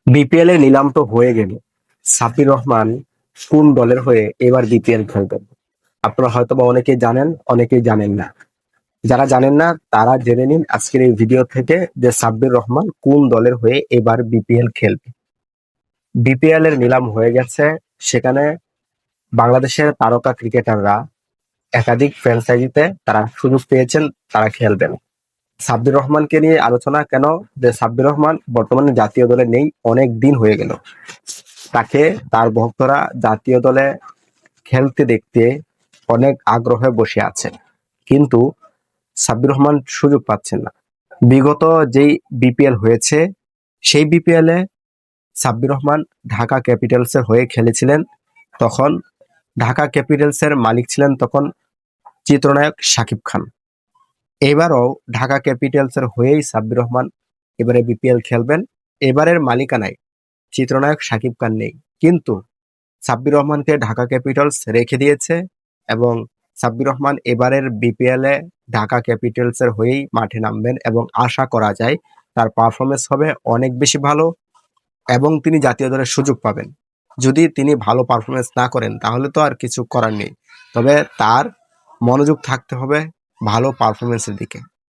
BPL এর নিলাম তো হয়ে গেল। সাব্বির রহমান কোন দলের হয়ে এবার বিপিএল খেলবেন? আপনারা হয়তো বা অনেকেই জানেন, অনেকেই জানেন না। যারা জানেন না তারা জেনে নিন আজকের এই ভিডিও থেকে যে সাব্বির রহমান কোন দলের হয়ে এবার বিপিএল খেলবে। বিপিএল এর নিলাম হয়ে গেছে। সেখানে বাংলাদেশের তারকা ক্রিকেটাররা একাধিক ফ্র্যাঞ্চাইজিতে তারা সুযোগ পেয়েছেন, তারা খেলবেন। সাব্বির রহমানকে নিয়ে আলোচনা কেন? যে সাব্বির রহমান বর্তমানে জাতীয় দলে নেই, অনেক দিন হয়ে গেল। তাকে তার ভক্তরা জাতীয় দলে খেলতে দেখতে অনেক আগ্রহে বসে আছেন, কিন্তু সাব্বির রহমান সুযোগ পাচ্ছেন না। বিগত যেই বিপিএল হয়েছে সেই বিপিএল এ সাব্বির রহমান ঢাকা ক্যাপিটালস এর হয়ে খেলেছিলেন। তখন ঢাকা ক্যাপিটালস এর মালিক ছিলেন তখন চিত্রনায়ক শাকিব খান। এবারও ঢাকা ক্যাপিটালস এর হয়েই সাব্বির রহমান এবারে বিপিএল খেলবেন। এবারের মালিকানায় চিত্রনায়ক শাকিব খান নেই, কিন্তু সাব্বির রহমানকে ঢাকা ক্যাপিটালস রেখে দিয়েছে এবং সাব্বির রহমান এবারের বিপিএল এ ঢাকা ক্যাপিটালস এর হয়েই মাঠে নামবেন এবং আশা করা যায় তার পারফরমেন্স হবে অনেক বেশি ভালো এবং তিনি জাতীয় দলের সুযোগ পাবেন। যদি তিনি ভালো পারফরমেন্স না করেন তাহলে তো আর কিছু করার নেই, তবে তার মনোযোগ থাকতে হবে ভালো পারফরমেন্সের দিকে।